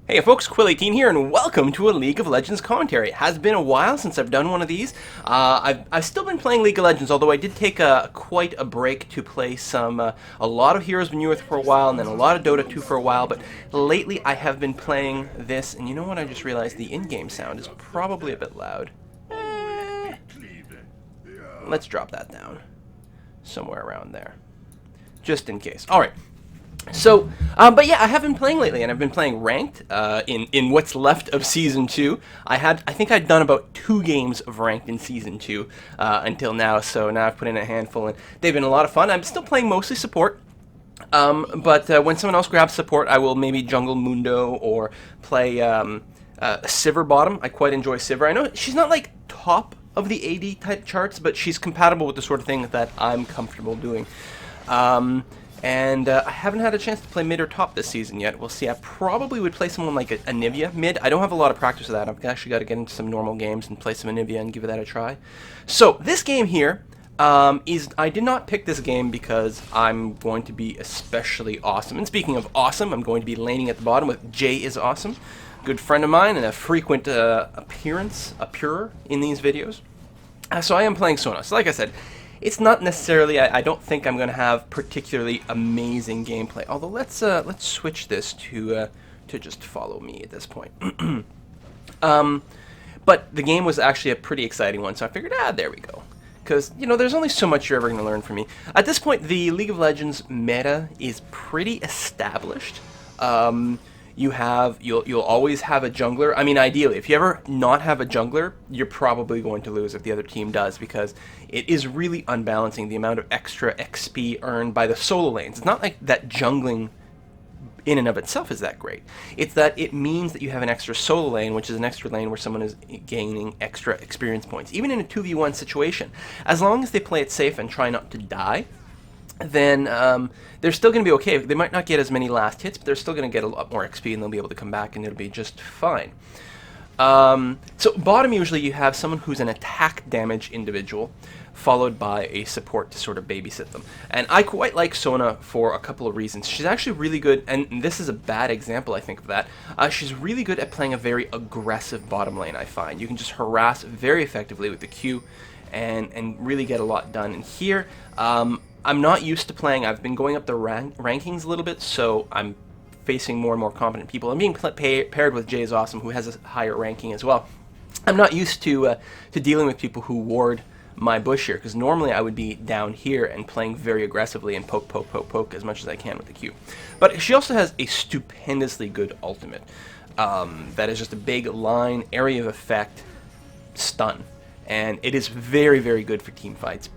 Hey folks, Quill18 here, and welcome to a League of Legends commentary. It has been a while since I've done one of these. I've still been playing League of Legends, although I did take quite a break to play a lot of Heroes of New Earth for a while, and then a lot of Dota 2 for a while, but lately I have been playing this, and you know what, I just realized the in-game sound is probably a bit loud. Let's drop that down. Somewhere around there. Just in case. Alright. So, but yeah, I have been playing lately, and I've been playing ranked in what's left of Season 2. I think I'd done about 2 games of ranked in Season 2 until now, so now I've put in a handful, and they've been a lot of fun. I'm still playing mostly support, but when someone else grabs support, I will maybe jungle Mundo or play Sivir bottom. I quite enjoy Sivir. I know she's not like top of the AD type charts, but she's compatible with the sort of thing that I'm comfortable doing. And I haven't had a chance to play mid or top this season yet. We'll see. I probably would play someone like a Anivia mid. I don't have a lot of practice with that. I've actually got to get into some normal games and play some Anivia and give that a try. So this game here I did not pick this game because I'm going to be especially awesome. And speaking of awesome, I'm going to be laning at the bottom with Jay is Awesome. Good friend of mine and a frequent appearer in these videos. So I am playing Sona. So like I said, it's not necessarily, I don't think I'm going to have particularly amazing gameplay. Although let's switch this to just follow me at this point. But the game was actually a pretty exciting one, so I figured, there we go. Because, you know, there's only so much you're ever going to learn from me. At this point, the League of Legends meta is pretty established. You'll always have a jungler. I mean, ideally, if you ever not have a jungler, you're probably going to lose if the other team does, because it is really unbalancing the amount of extra XP earned by the solo lanes. It's not like that jungling in and of itself is that great. It's that it means that you have an extra solo lane, which is an extra lane where someone is gaining extra experience points. Even in a 2v1 situation, as long as they play it safe and try not to die, then they're still going to be okay. They might not get as many last hits, but they're still going to get a lot more XP, and they'll be able to come back, and it'll be just fine. So bottom, usually you have someone who's an attack damage individual, followed by a support to sort of babysit them. And I quite like Sona for a couple of reasons. She's actually really good, and this is a bad example, I think, of that. She's really good at playing a very aggressive bottom lane, I find. You can just harass very effectively with the Q and really get a lot done. And here, I'm not used to playing. I've been going up the rankings a little bit, so I'm facing more and more competent people. I'm being paired with Jay is Awesome, who has a higher ranking as well. I'm not used to dealing with people who ward my bush here, because normally I would be down here and playing very aggressively and poke as much as I can with the Q. But she also has a stupendously good ultimate that is just a big line, area of effect, stun. And it is very, very good for team fights.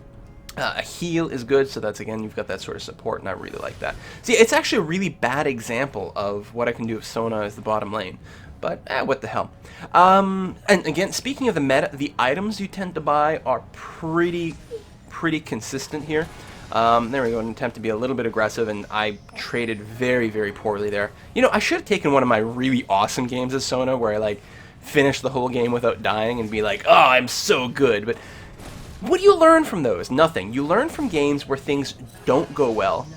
A heal is good, so that's, again, you've got that sort of support, and I really like that. See, it's actually a really bad example of what I can do with Sona as the bottom lane, but what the hell. And again, speaking of the meta, the items you tend to buy are pretty consistent here. There we go, an attempt to be a little bit aggressive, and I traded very, very poorly there. You know, I should have taken one of my really awesome games as Sona, where I, like, finish the whole game without dying and be like, oh, I'm so good, but what do you learn from those? Nothing. You learn from games where things don't go well,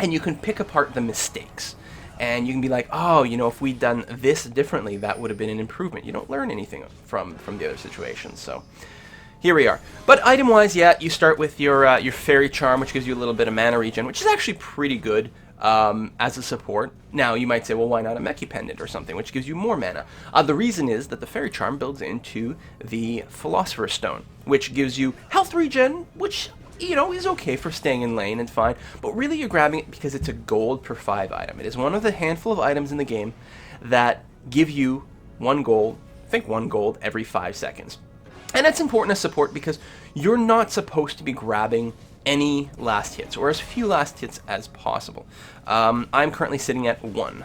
and you can pick apart the mistakes. And you can be like, oh, you know, if we'd done this differently, that would have been an improvement. You don't learn anything from the other situations, so here we are. But item-wise, yeah, you start with your Fairy Charm, which gives you a little bit of mana regen, which is actually pretty good as a support. Now, you might say, well, why not a Meki Pendant or something, which gives you more mana? The reason is that the Fairy Charm builds into the Philosopher's Stone, which gives you health regen, which, you know, is okay for staying in lane and fine, but really you're grabbing it because it's a gold per 5 item. It is one of the handful of items in the game that give you 1 gold, I think 1 gold every 5 seconds. And that's important as support because you're not supposed to be grabbing any last hits, or as few last hits as possible. I'm currently sitting at one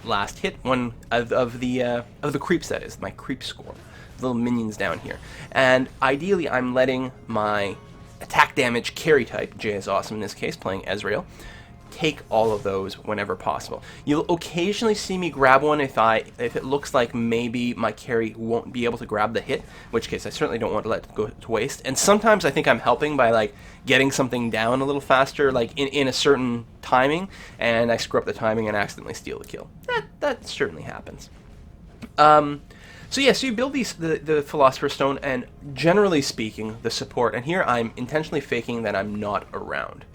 last hit, one of the creeps, that is, my creep score, little minions down here. And ideally, I'm letting my attack damage carry type, Jay is Awesome in this case, playing Ezreal, take all of those whenever possible. You'll occasionally see me grab one if it looks like maybe my carry won't be able to grab the hit, in which case I certainly don't want to let it go to waste. And sometimes I think I'm helping by like getting something down a little faster, like in a certain timing, and I screw up the timing and accidentally steal the kill. that certainly happens. So yeah, so you build the Philosopher's Stone, and generally speaking, the support, and here I'm intentionally faking that I'm not around.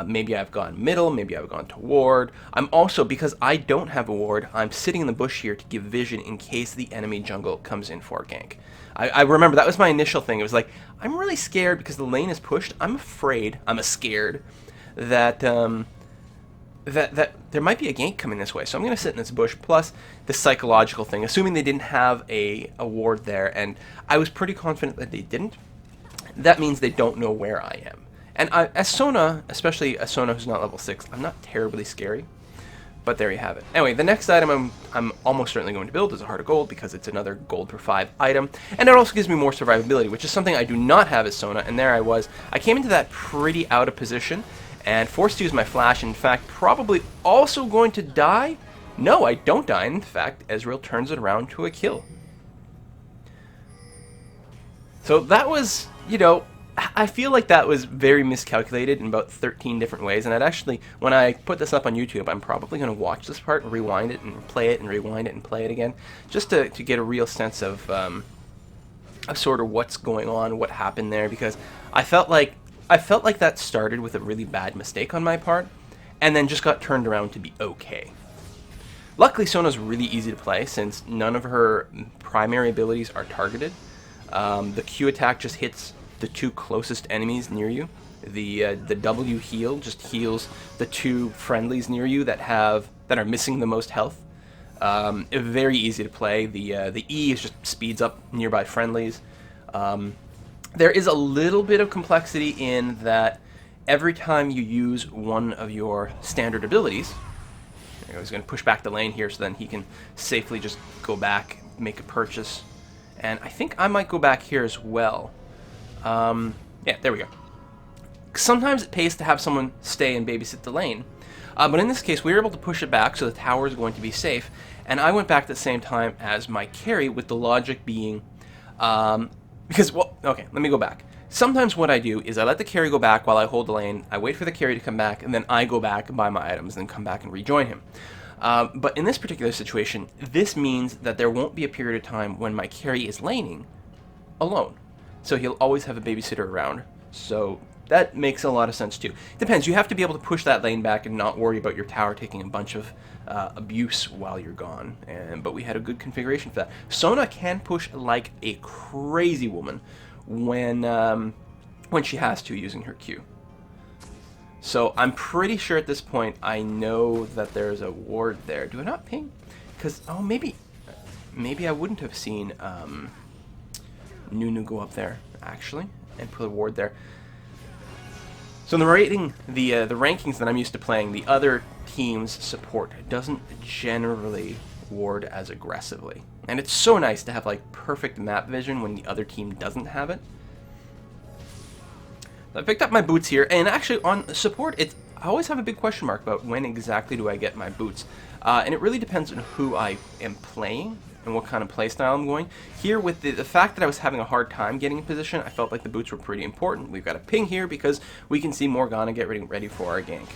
Maybe I've gone middle, maybe I've gone to ward. I'm also, because I don't have a ward, I'm sitting in the bush here to give vision in case the enemy jungle comes in for a gank. I remember that was my initial thing. It was like, I'm really scared because the lane is pushed. I'm afraid, scared that that there might be a gank coming this way, so I'm going to sit in this bush, plus the psychological thing, assuming they didn't have a ward there, and I was pretty confident that they didn't. That means they don't know where I am. And as Sona, especially as Sona who's not level 6, I'm not terribly scary, but there you have it. Anyway, the next item I'm almost certainly going to build is a Heart of Gold, because it's another gold per 5 item, and it also gives me more survivability, which is something I do not have as Sona, and there I was. I came into that pretty out of position, and forced to use my flash. In fact, probably also going to die. No, I don't die. In fact, Ezreal turns it around to a kill. So that was, you know, I feel like that was very miscalculated in about 13 different ways. And I'd actually, when I put this up on YouTube, I'm probably going to watch this part and rewind it and play it and rewind it and play it again, just to get a real sense of sort of what's going on, what happened there, because I felt like that started with a really bad mistake on my part, and then just got turned around to be okay. Luckily, Sona's really easy to play, since none of her primary abilities are targeted. The Q attack just hits the 2 closest enemies near you. The W heal just heals the 2 friendlies near you that are missing the most health. Very easy to play. The E just speeds up nearby friendlies. There is a little bit of complexity in that every time you use one of your standard abilities, I was going to push back the lane here so then he can safely just go back, make a purchase, and I think I might go back here as well. Yeah, there we go. Sometimes it pays to have someone stay and babysit the lane, but in this case we were able to push it back so the tower is going to be safe, and I went back at the same time as my carry, with the logic being because, well, okay, let me go back. Sometimes what I do is I let the carry go back while I hold the lane, I wait for the carry to come back, and then I go back and buy my items, and then come back and rejoin him. But in this particular situation, this means that there won't be a period of time when my carry is laning alone. So he'll always have a babysitter around. So that makes a lot of sense too. Depends, you have to be able to push that lane back and not worry about your tower taking a bunch of abuse while you're gone. But we had a good configuration for that. Sona can push like a crazy woman when she has to, using her Q. So I'm pretty sure at this point I know that there's a ward there. Do I not ping? Because, oh, maybe I wouldn't have seen Nunu go up there, actually, and put a ward there. So in the rating, the rankings that I'm used to playing, the other team's support doesn't generally ward as aggressively. And it's so nice to have like perfect map vision when the other team doesn't have it. So I picked up my boots here, and actually on support, I always have a big question mark about when exactly do I get my boots. And it really depends on who I am playing and what kind of playstyle I'm going. Here, with the fact that I was having a hard time getting in position, I felt like the boots were pretty important. We've got a ping here because we can see Morgana get ready for our gank.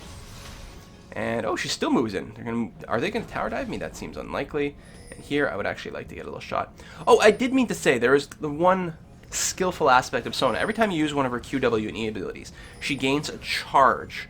And, oh, she still moves in. Are they going to tower dive me? That seems unlikely. And here, I would actually like to get a little shot. Oh, I did mean to say, there is the one skillful aspect of Sona. Every time you use one of her Q, W, and E abilities, she gains a charge.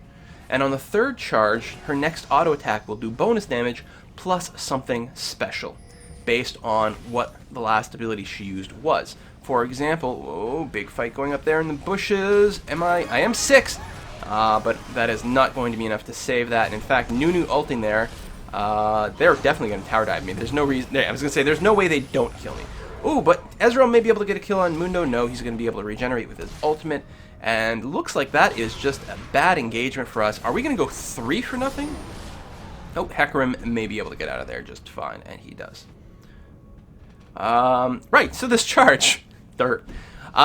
And on the 3rd charge, her next auto attack will do bonus damage plus something special, based on what the last ability she used was. For example, oh, big fight going up there in the bushes. I am 6, but that is not going to be enough to save that. And in fact, Nunu ulting there, they're definitely going to tower dive me. There's no reason. I was going to say, there's no way they don't kill me. Ooh, but Ezreal may be able to get a kill on Mundo. No, he's going to be able to regenerate with his ultimate. And looks like that is just a bad engagement for us. Are we going to go 3 for nothing? Oh, Hecarim may be able to get out of there just fine, and he does. Right, so this charge.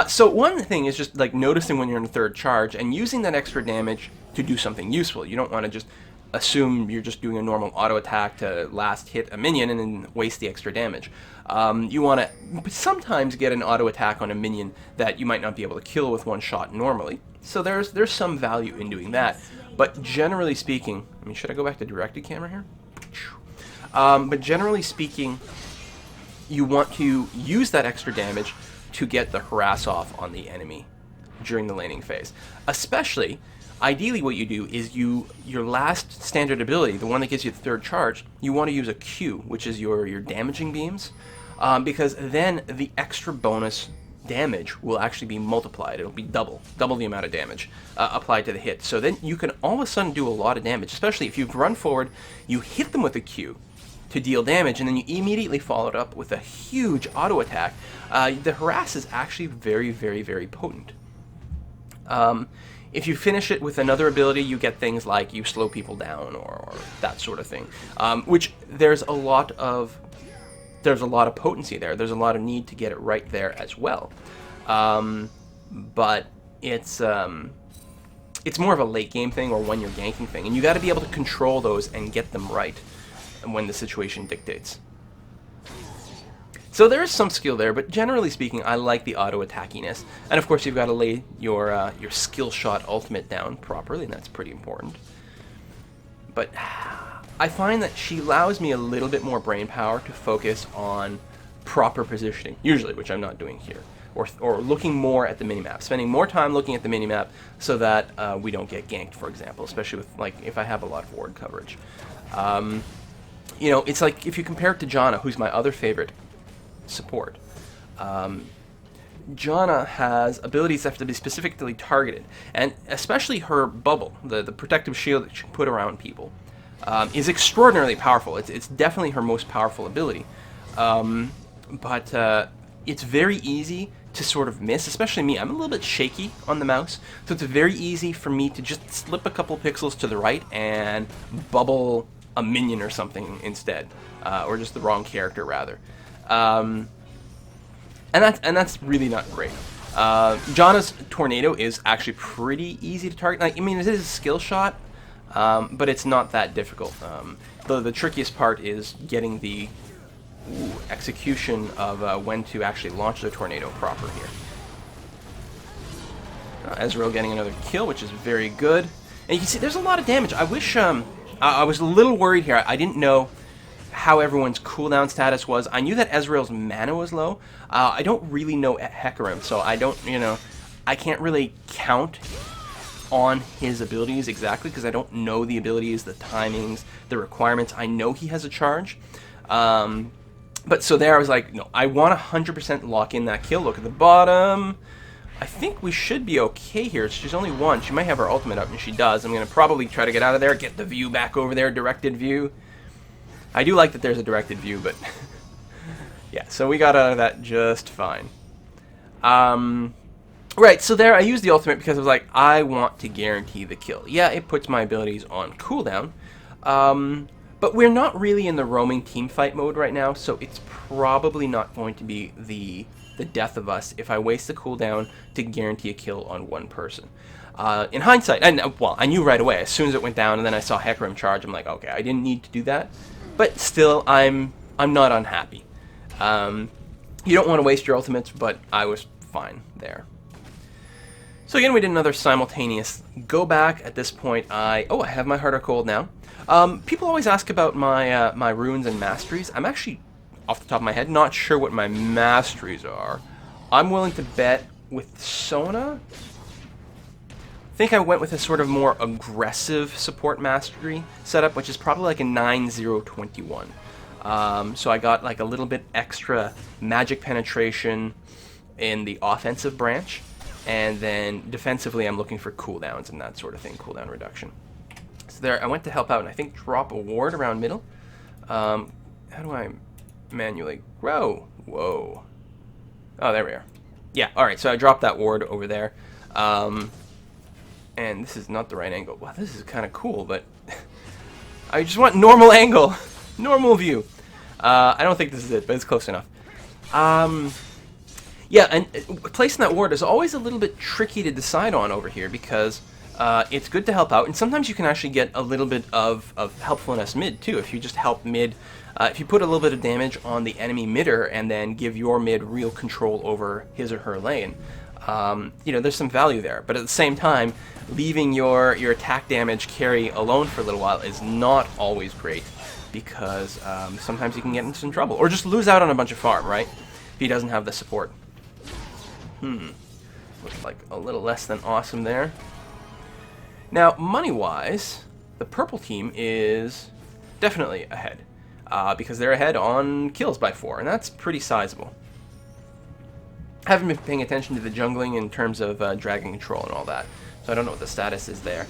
So one thing is just like noticing when you're in the 3rd charge and using that extra damage to do something useful. You don't want to just assume you're just doing a normal auto attack to last hit a minion and then waste the extra damage. You want to sometimes get an auto attack on a minion that you might not be able to kill with one shot normally. So there's some value in doing that. But generally speaking, I mean, should I go back to directed camera here? But generally speaking, you want to use that extra damage to get the harass off on the enemy during the laning phase. Especially, ideally what you do is your last standard ability, the one that gives you the third charge, you want to use a Q, which is your damaging beams, because then the extra bonus damage will actually be multiplied. It'll be double the amount of damage applied to the hit. So then you can all of a sudden do a lot of damage, especially if you run forward, you hit them with a Q to deal damage, and then you immediately follow it up with a huge auto attack. The harass is actually very, very, very potent. If you finish it with another ability, you get things like you slow people down or that sort of thing, which there's a lot of potency there. There's a lot of need to get it right there as well. But it's more of a late game thing or when you're ganking thing, and you got to be able to control those and get them right when the situation dictates. So there is some skill there, but generally speaking, I like the auto attackiness. And of course, you've got to lay your skill shot ultimate down properly, and that's pretty important. But I find that she allows me a little bit more brain power to focus on proper positioning, usually, which I'm not doing here, or looking more at the minimap, spending more time looking at the minimap so that we don't get ganked, for example, especially with like if I have a lot of ward coverage. You know, it's like if you compare it to Janna, who's my other favorite support. Janna has abilities that have to be specifically targeted, and especially her bubble, the protective shield that she can put around people, is extraordinarily powerful. It's definitely her most powerful ability, but it's very easy to sort of miss, especially me. I'm a little bit shaky on the mouse, so it's very easy for me to just slip a couple pixels to the right and bubble a minion or something instead, or just the wrong character rather. And that's really not great. Janna's tornado is actually pretty easy to target. Like, I mean, it is a skill shot, but it's not that difficult. The trickiest part is getting the execution of when to actually launch the tornado proper here. Ezreal getting another kill, which is very good. And you can see there's a lot of damage. I wish I was a little worried here. I didn't know how everyone's cooldown status was. I knew that Ezreal's mana was low. I don't really know Hecarim, so I don't, I can't really count on his abilities exactly because I don't know the abilities, the timings, the requirements. I know he has a charge. But so there I was like, no, I want to 100% lock in that kill. Look at the bottom. I think we should be okay here. She's only one. She might have her ultimate up, and she does. I'm going to probably try to get out of there, get the view back over there, directed view. I do like that there's a directed view, but yeah, so we got out of that just fine. Right, so there I used the ultimate because I was like, I want to guarantee the kill. Yeah, it puts my abilities on cooldown, but we're not really in the roaming teamfight mode right now, so it's probably not going to be the death of us if I waste the cooldown to guarantee a kill on one person. In hindsight, well, I knew right away as soon as it went down, and then I saw Hecarim charge. I'm like, okay, I didn't need to do that, but still, I'm not unhappy. You don't want to waste your ultimates, but I was fine there. So again, we did another simultaneous go back. At this point, I have my Heart of Cold now. People always ask about my my runes and masteries. I'm actually, off the top of my head, not sure what my masteries are. I'm willing to bet with Sona. I think I went with a sort of more aggressive support mastery setup, which is probably like a 9-0-21. So I got like a little bit extra magic penetration in the offensive branch, and then defensively I'm looking for cooldowns and that sort of thing, cooldown reduction. So there, I went to help out and I think drop a ward around middle. How do I manually grow? Whoa. Oh, there we are. Yeah, alright, so I dropped that ward over there. And this is not the right angle. Wow, this is kind of cool, but I just want normal angle. Normal view. I don't think this is it, but it's close enough. Yeah, and placing that ward is always a little bit tricky to decide on over here because it's good to help out, and sometimes you can actually get a little bit of helpfulness mid, too. If you just help mid, if you put a little bit of damage on the enemy midder and then give your mid real control over his or her lane, there's some value there. But at the same time, leaving your attack damage carry alone for a little while is not always great. because sometimes he can get into some trouble. Or just lose out on a bunch of farm, right? If he doesn't have the support. Looks like a little less than awesome there. Now, money-wise, the purple team is definitely ahead. Because they're ahead on kills by 4, and that's pretty sizable. I haven't been paying attention to the jungling in terms of dragon control and all that, so I don't know what the status is there.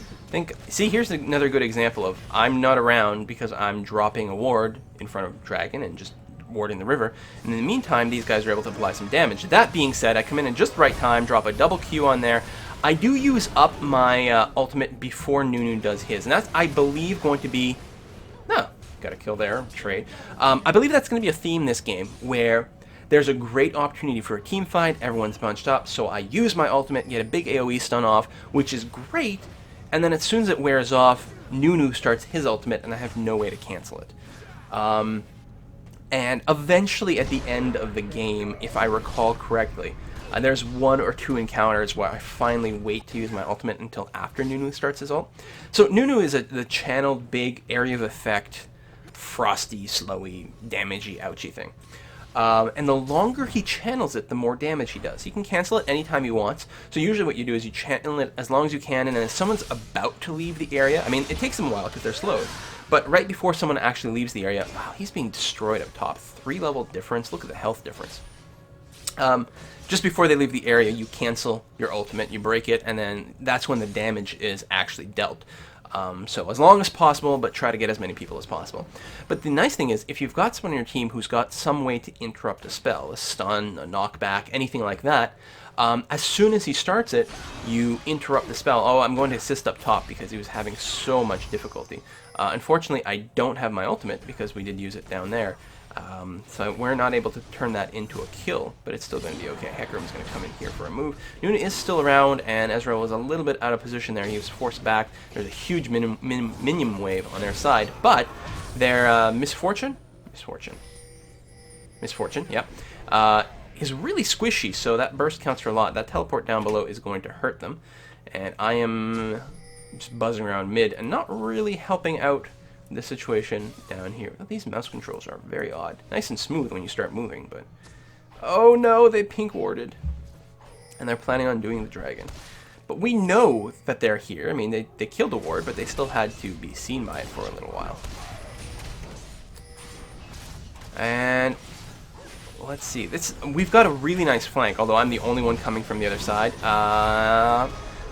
See, here's another good example of I'm not around because I'm dropping a ward in front of dragon and just warding the river, and in the meantime these guys are able to apply some damage. That being said, I come in at just the right time, drop a double Q on there. I do use up my ultimate before Nunu does his, and that's, I believe, going to be... No, got a kill there, trade. I believe that's going to be a theme this game, where there's a great opportunity for a team fight, everyone's bunched up, so I use my ultimate, get a big AoE stun off, which is great, and then as soon as it wears off, Nunu starts his ultimate, and I have no way to cancel it. And eventually at the end of the game, if I recall correctly, there's 1 or 2 encounters where I finally wait to use my ultimate until after Nunu starts his ult. So Nunu is the channeled big area of effect, frosty, slowy, damagey, ouchy thing. And the longer he channels it, the more damage he does. He can cancel it anytime he wants. So usually what you do is you channel it as long as you can, and then if someone's about to leave the area, I mean, it takes them a while because they're slowed. But right before someone actually leaves the area, wow, he's being destroyed up top. 3-level difference. Look at the health difference. Just before they leave the area, you cancel your ultimate, you break it, and then that's when the damage is actually dealt. So as long as possible, but try to get as many people as possible. But the nice thing is, if you've got someone on your team who's got some way to interrupt a spell, a stun, a knockback, anything like that, as soon as he starts it, you interrupt the spell. Oh, I'm going to assist up top because he was having so much difficulty. Unfortunately, I don't have my ultimate because we did use it down there. So we're not able to turn that into a kill, but it's still going to be okay. Hecarim's going to come in here for a move. Nuna is still around, and Ezreal was a little bit out of position there. He was forced back. There's a huge minion wave on their side, but their misfortune, yeah, is really squishy, so that burst counts for a lot. That teleport down below is going to hurt them, and I am just buzzing around mid and not really helping out the situation down here. These mouse controls are very odd. Nice and smooth when you start moving, but... Oh no, they pink warded. And they're planning on doing the dragon. But we know that they're here. I mean, they killed the ward, but they still had to be seen by it for a little while. And... let's see. We've got a really nice flank, although I'm the only one coming from the other side.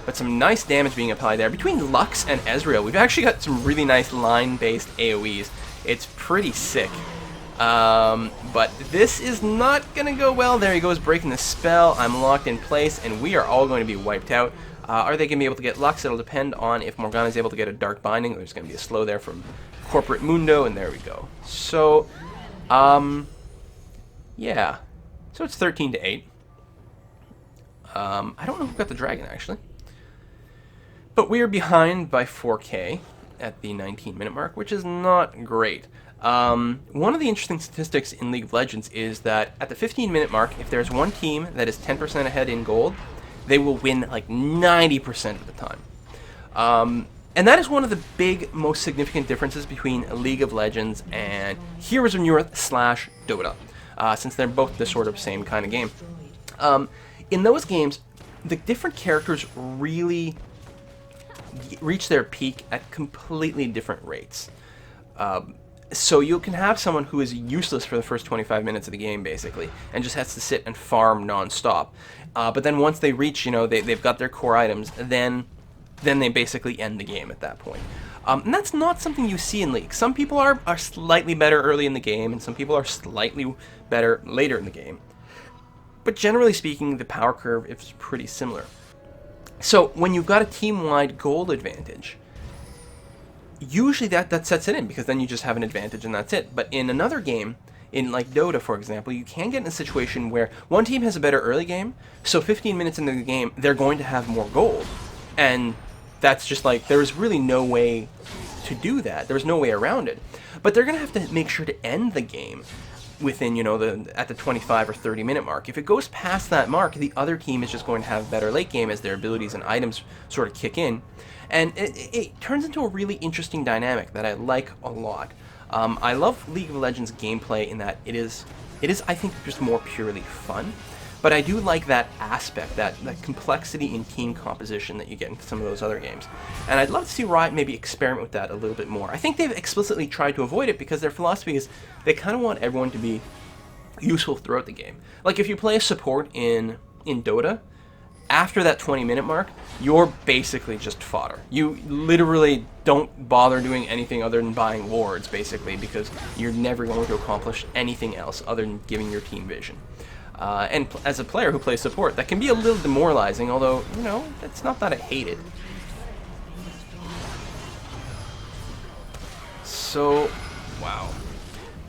But some nice damage being applied there. Between Lux and Ezreal, we've actually got some really nice line-based AoEs. It's pretty sick. But this is not going to go well. There he goes, breaking the spell. I'm locked in place, and we are all going to be wiped out. Are they going to be able to get Lux? It'll depend on if Morgana is able to get a Dark Binding. There's going to be a slow there from Corporate Mundo, and there we go. So, yeah. So it's 13-8. I don't know who got the dragon, actually. But we are behind by 4K at the 19-minute mark, which is not great. One of the interesting statistics in League of Legends is that at the 15-minute mark, if there's one team that is 10% ahead in gold, they will win like 90% of the time. And that is one of the big, most significant differences between League of Legends and Heroes of Newerth / DOTA, since they're both the sort of same kind of game. In those games, the different characters really reach their peak at completely different rates. So you can have someone who is useless for the first 25 minutes of the game, basically, and just has to sit and farm non-stop. But then once they reach, you know, they've got their core items, then they basically end the game at that point. And that's not something you see in League. Some people are slightly better early in the game, and some people are slightly better later in the game. But generally speaking, the power curve is pretty similar. So when you've got a team-wide gold advantage, usually that sets it in, because then you just have an advantage and that's it. But in another game, in like Dota, for example, you can get in a situation where one team has a better early game, so 15 minutes into the game, they're going to have more gold. And that's just like, there's really no way to do that. There's no way around it. But they're going to have to make sure to end the game within, you know, at the 25 or 30 minute mark. If it goes past that mark, the other team is just going to have better late game as their abilities and items sort of kick in. And it turns into a really interesting dynamic that I like a lot. I love League of Legends gameplay in that it is I think just more purely fun. But I do like that aspect, that complexity in team composition that you get in some of those other games. And I'd love to see Riot maybe experiment with that a little bit more. I think they've explicitly tried to avoid it because their philosophy is they kind of want everyone to be useful throughout the game. Like if you play a support in DOTA, after that 20-minute mark, you're basically just fodder. You literally don't bother doing anything other than buying wards, basically, because you're never going to accomplish anything else other than giving your team vision. And as a player who plays support, that can be a little demoralizing, although, you know, it's not that I hate it. So, wow.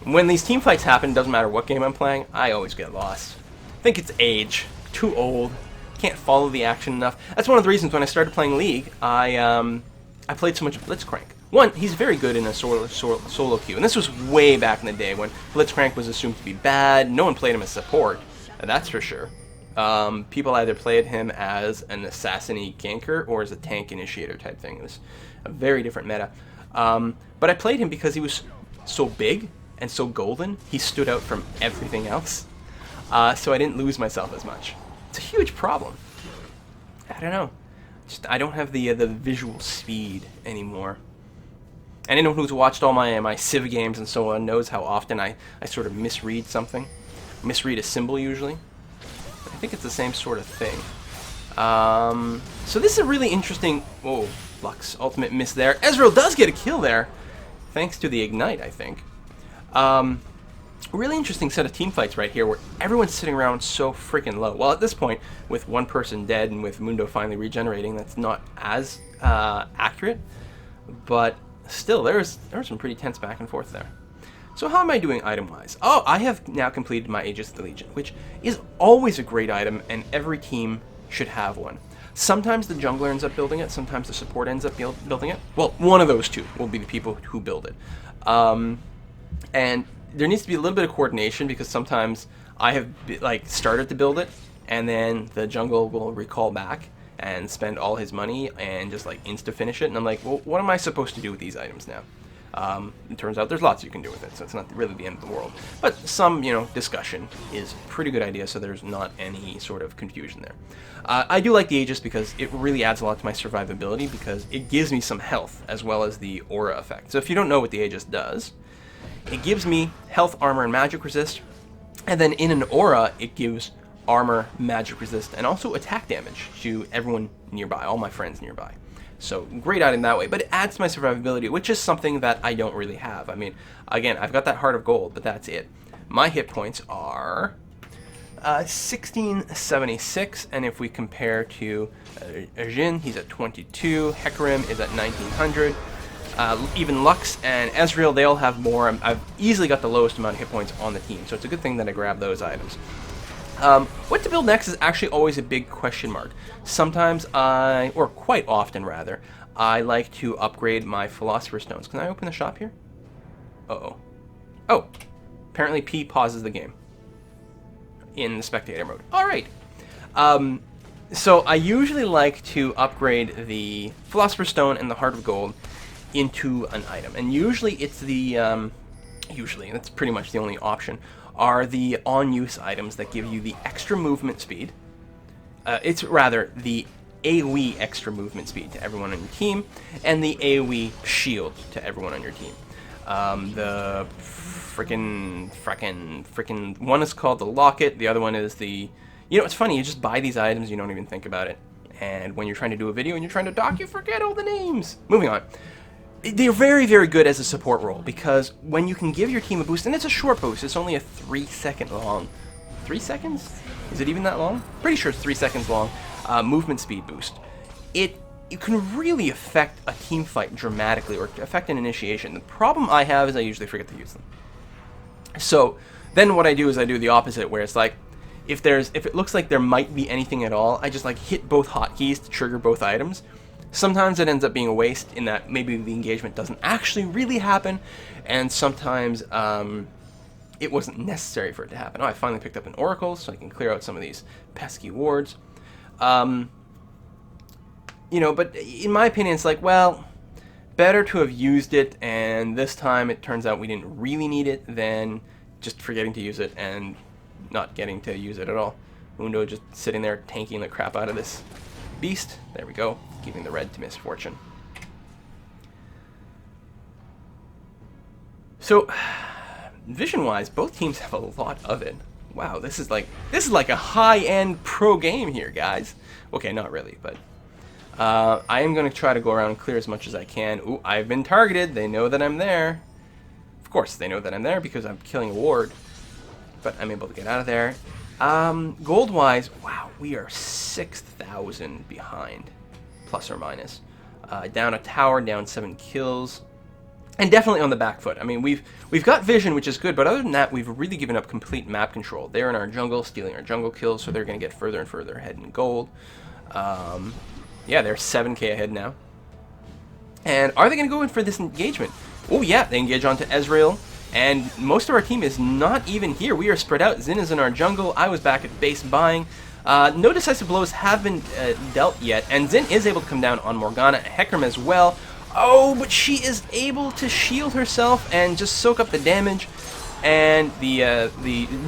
When these team fights happen, doesn't matter what game I'm playing, I always get lost. I think it's age. Too old. Can't follow the action enough. That's one of the reasons when I started playing League, I played so much Blitzcrank. One, he's very good in a solo queue, and this was way back in the day when Blitzcrank was assumed to be bad. No one played him as support. That's for sure. People either played him as an assassin-y ganker or as a tank initiator type thing. It was a very different meta. But I played him because he was so big and so golden. He stood out from everything else. So I didn't lose myself as much. It's a huge problem. I don't know. I don't have the visual speed anymore. And anyone who's watched all my Civ games and so on knows how often I sort of misread something. Misread a symbol, usually. I think it's the same sort of thing. So this is a really interesting... Whoa, Lux, ultimate miss there. Ezreal does get a kill there, thanks to the Ignite, I think. Really interesting set of team fights right here, where everyone's sitting around so freaking low. Well, at this point, with one person dead and with Mundo finally regenerating, that's not as accurate. But still, there was some pretty tense back and forth there. So how am I doing item-wise? Oh, I have now completed my Aegis of the Legion, which is always a great item, and every team should have one. Sometimes the jungler ends up building it, sometimes the support ends up building it. Well, one of those two will be the people who build it. And there needs to be a little bit of coordination, because sometimes I have started to build it, and then the jungle will recall back and spend all his money and just insta-finish it, and I'm like, well, what am I supposed to do with these items now? It turns out there's lots you can do with it, so it's not really the end of the world. But some, discussion is a pretty good idea, so there's not any sort of confusion there. I do like the Aegis because it really adds a lot to my survivability, because it gives me some health as well as the aura effect. So if you don't know what the Aegis does, it gives me health, armor, and magic resist, and then in an aura, it gives armor, magic resist, and also attack damage to everyone nearby, all my friends nearby. So great item that way, but it adds to my survivability, which is something that I don't really have. I mean, again, I've got that Heart of Gold, but that's it. My hit points are 1676, and if we compare to Jhin, he's at 22, Hecarim is at 1900. Even Lux and Ezreal, they all have more. I've easily got the lowest amount of hit points on the team, so it's a good thing that I grabbed those items. What to build next is actually always a big question mark. Sometimes or quite often rather, I like to upgrade my Philosopher's Stones. Can I open the shop here? Uh-oh. Oh, apparently P pauses the game in the spectator mode. All right. So I usually like to upgrade the Philosopher's Stone and the Heart of Gold into an item, and usually it's the usually that's pretty much the only option, are the on-use items that give you the extra movement speed. It's rather the AoE extra movement speed to everyone on your team, and the AoE shield to everyone on your team. The frickin' one is called the Locket, the other one is the... it's funny, you just buy these items, you don't even think about it. And when you're trying to do a video and you're trying to doc, you forget all the names. Moving on. They're very, very good as a support role, because when you can give your team a boost, and it's a short boost, it's only a 3-second long. 3 seconds? Is it even that long? Pretty sure it's 3 seconds long. Movement speed boost. You can really affect a team fight dramatically, or affect an initiation. The problem I have is I usually forget to use them. So then what I do is I do the opposite, where it's like, if it looks like there might be anything at all, I just hit both hotkeys to trigger both items. Sometimes it ends up being a waste in that maybe the engagement doesn't actually really happen, and sometimes it wasn't necessary for it to happen. Oh, I finally picked up an Oracle, so I can clear out some of these pesky wards. But in my opinion, it's like, well, better to have used it, and this time it turns out we didn't really need it, than just forgetting to use it and not getting to use it at all. Mundo just sitting there tanking the crap out of this beast. There we go, giving the red to Misfortune. So, vision-wise, both teams have a lot of it. Wow, this is like a high-end pro game here, guys. Okay, not really, but I am going to try to go around and clear as much as I can. Ooh, I've been targeted. They know that I'm there. Of course, they know that I'm there because I'm killing a ward. But I'm able to get out of there. Gold-wise, wow, we are 6,000 behind, plus or minus. Down a tower, down 7 kills. And definitely on the back foot. I mean, we've got vision, which is good, but other than that, we've really given up complete map control. They're in our jungle, stealing our jungle kills, so they're going to get further and further ahead in gold. Yeah, they're 7k ahead now. And are they going to go in for this engagement? Oh yeah, they engage onto Ezreal, and most of our team is not even here. We are spread out. Xin is in our jungle. I was back at base buying. No decisive blows have been dealt yet, and Xin is able to come down on Morgana, Hecarim as well. Oh, but she is able to shield herself and just soak up the damage. And the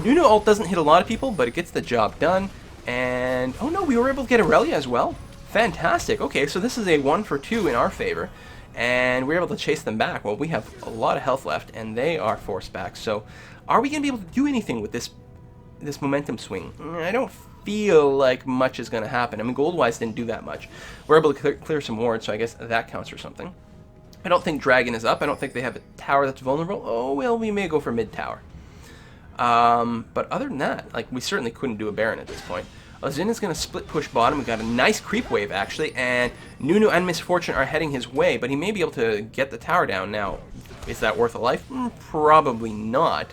Nuno ult doesn't hit a lot of people, but it gets the job done. And oh no, we were able to get Aurelia as well. Fantastic. Okay, so this is a 1 for 2 in our favor, and we're able to chase them back. Well, we have a lot of health left, and they are forced back. So, are we going to be able to do anything with this momentum swing? I don't feel like much is going to happen. I mean, gold-wise didn't do that much. We're able to clear some wards, so I guess that counts for something. I don't think Dragon is up. I don't think they have a tower that's vulnerable. Oh, well, we may go for mid-tower. But other than that, like, we certainly couldn't do a Baron at this point. Xin is going to split push bottom. We got a nice creep wave, actually, and Nuno and Misfortune are heading his way, but he may be able to get the tower down. Now, is that worth a life? Probably not.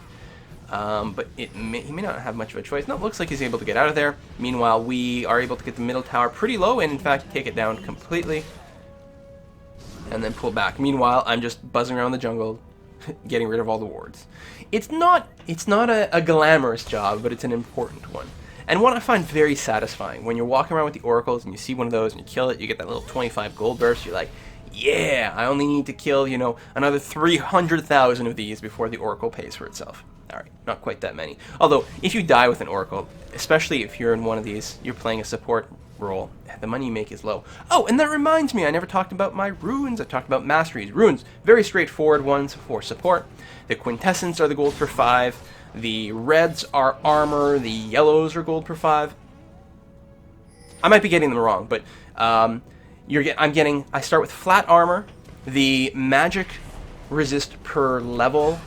But he may not have much of a choice. No, it looks like he's able to get out of there. Meanwhile, we are able to get the middle tower pretty low and, in fact, take it down completely. And then pull back. Meanwhile, I'm just buzzing around the jungle, getting rid of all the wards. It's not a glamorous job, but it's an important one. And one I find very satisfying. When you're walking around with the oracles and you see one of those and you kill it, you get that little 25 gold burst, you're like, yeah, I only need to kill, you know, another 300,000 of these before the oracle pays for itself. Alright, not quite that many. Although, if you die with an oracle, especially if you're in one of these, you're playing a support role, the money you make is low. Oh, and that reminds me, I never talked about my runes. I talked about masteries. Runes, very straightforward ones for support. The quintessence are the gold for 5. The reds are armor. The yellows are gold for 5. I might be getting them wrong, but I start with flat armor, the magic resist per level,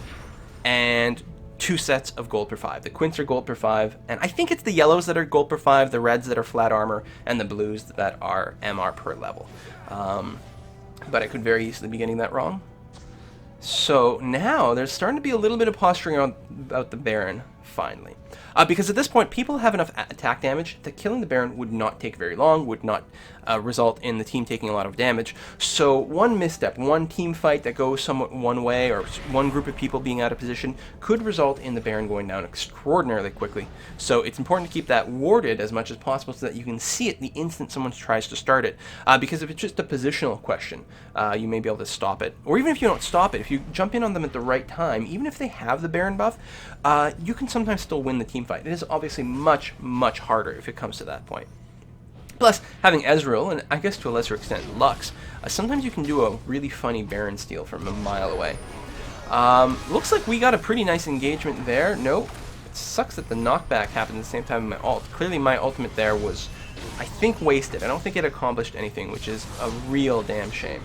and 2 sets of gold per 5. The quints are gold per 5, and I think it's the yellows that are gold per 5, the reds that are flat armor, and the blues that are MR per level. But I could very easily be getting that wrong. So now there's starting to be a little bit of posturing about the Baron, finally. Because at this point, people have enough attack damage that killing the Baron would not take very long, would not result in the team taking a lot of damage. So one misstep, one team fight that goes somewhat one way, or one group of people being out of position, could result in the Baron going down extraordinarily quickly. So it's important to keep that warded as much as possible so that you can see it the instant someone tries to start it. Because if it's just a positional question, you may be able to stop it. Or even if you don't stop it, if you jump in on them at the right time, even if they have the Baron buff, you can sometimes still win the team fight. It is obviously much, much harder if it comes to that point. Plus, having Ezreal, and I guess to a lesser extent Lux, sometimes you can do a really funny Baron steal from a mile away. Looks like we got a pretty nice engagement there. Nope. It sucks that the knockback happened at the same time as my ult. Clearly my ultimate there was, I think, wasted. I don't think it accomplished anything, which is a real damn shame.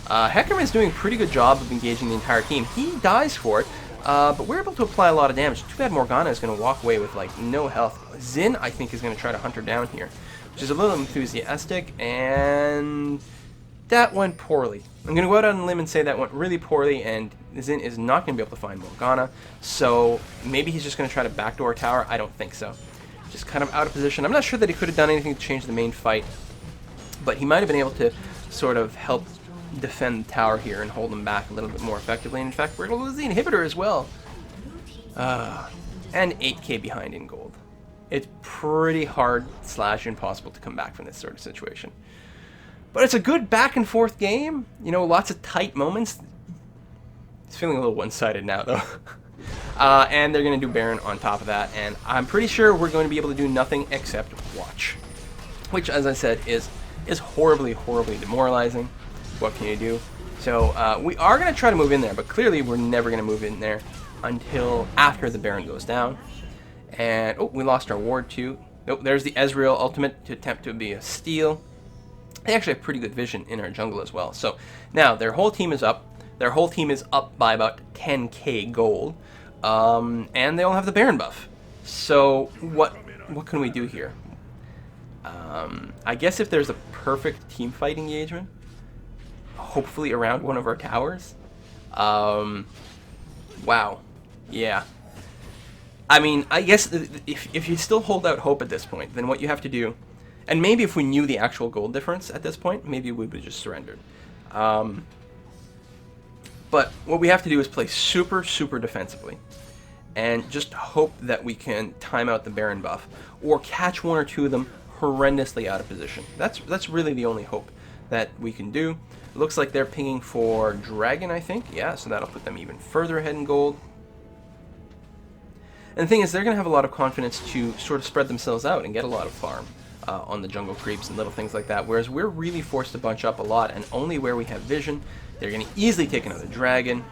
Hecarim is doing a pretty good job of engaging the entire team. He dies for it. But we're able to apply a lot of damage. Too bad Morgana is going to walk away with, like, no health. Xin, I think, is going to try to hunt her down here, which is a little enthusiastic, and that went poorly. I'm going to go out on a limb and say that went really poorly, and Xin is not going to be able to find Morgana, so maybe he's just going to try to backdoor tower. I don't think so. Just kind of out of position. I'm not sure that he could have done anything to change the main fight, but he might have been able to sort of help defend the tower here and hold them back a little bit more effectively. And in fact, we're going to lose the inhibitor as well. And 8k behind in gold. It's pretty hard / impossible to come back from this sort of situation. But it's a good back and forth game. You know, lots of tight moments. It's feeling a little one-sided now, though. And they're going to do Baron on top of that. And I'm pretty sure we're going to be able to do nothing except watch. Which, as I said, is horribly, horribly demoralizing. What can you do? So we are going to try to move in there, but clearly we're never going to move in there until after the Baron goes down. And, oh, we lost our ward too. Nope, there's the Ezreal ultimate to attempt to be a steal. They actually have pretty good vision in our jungle as well. So now their whole team is up. Their whole team is up by about 10k gold. And they all have the Baron buff. So what can we do here? I guess if there's a perfect team fight engagement, hopefully around one of our towers. Wow. Yeah. I mean, I guess if you still hold out hope at this point, then what you have to do, and maybe if we knew the actual gold difference at this point, maybe we would have just surrendered. But what we have to do is play super, super defensively and just hope that we can time out the Baron buff or catch one or two of them horrendously out of position. That's really the only hope that we can do. It looks like they're pinging for Dragon, I think. Yeah, so that'll put them even further ahead in gold. And the thing is, they're going to have a lot of confidence to sort of spread themselves out and get a lot of farm on the jungle creeps and little things like that, whereas we're really forced to bunch up a lot, and only where we have vision, they're going to easily take another dragon.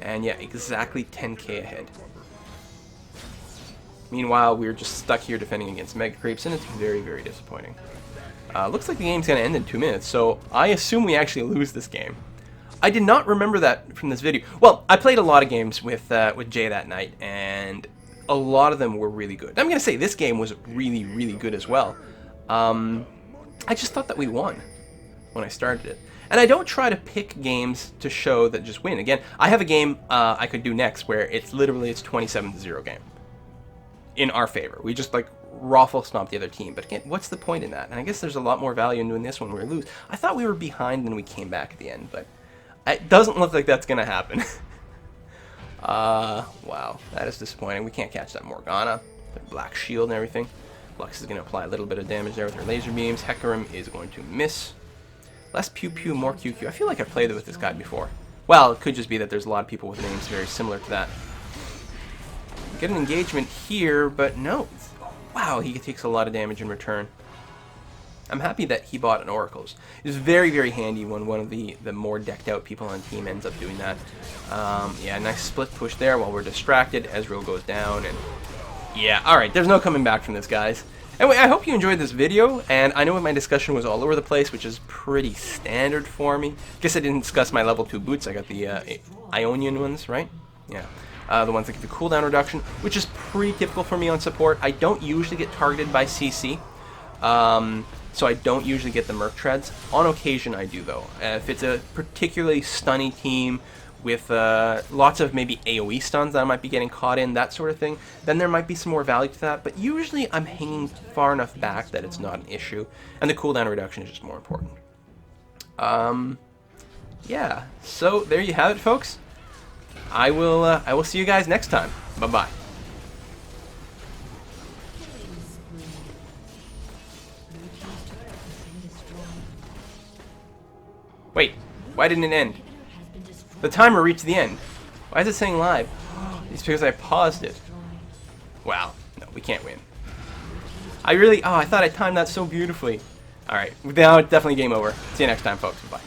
And yeah, exactly 10k ahead. Meanwhile, we're just stuck here defending against mega creeps, and it's very, very disappointing. Looks like the game's going to end in 2 minutes, so I assume we actually lose this game. I did not remember that from this video. Well, I played a lot of games with Jay that night, and a lot of them were really good. I'm going to say this game was really, really good as well. I just thought that we won when I started it. And I don't try to pick games to show that just win. Again, I have a game I could do next where it's 27-0 game in our favor. We just like raffle stomp the other team. But again, what's the point in that? And I guess there's a lot more value in doing this one where we lose. I thought we were behind and we came back at the end, but it doesn't look like that's going to happen. Wow, that is disappointing. We can't catch that Morgana. The black shield and everything. Lux is going to apply a little bit of damage there with her laser beams. Hecarim is going to miss. Less pew pew, more QQ. I feel like I've played with this guy before. Well, it could just be that there's a lot of people with names very similar to that. Get an engagement here, but no. Wow, he takes a lot of damage in return. I'm happy that he bought an Oracle's. It's very, very handy when one of the more decked out people on the team ends up doing that. Yeah, nice split push there while we're distracted. Ezreal goes down, and yeah, alright, there's no coming back from this, guys. Anyway, I hope you enjoyed this video, and I know my discussion was all over the place, which is pretty standard for me. Guess I didn't discuss my level 2 boots. I got the Ionian ones, right? Yeah. The ones that give you cooldown reduction, which is pretty typical for me on support. I don't usually get targeted by CC, so I don't usually get the Merc Treads. On occasion, I do, though. If it's a particularly stunny team with lots of maybe AoE stuns that I might be getting caught in, that sort of thing, then there might be some more value to that. But usually I'm hanging far enough back that it's not an issue, and the cooldown reduction is just more important. Yeah, so there you have it, folks. I will see you guys next time. Bye-bye. Wait, why didn't it end? The timer reached the end. Why is it saying live? It's because I paused it. Wow. No, we can't win. I thought I timed that so beautifully. Alright, now it's definitely game over. See you next time, folks. Bye.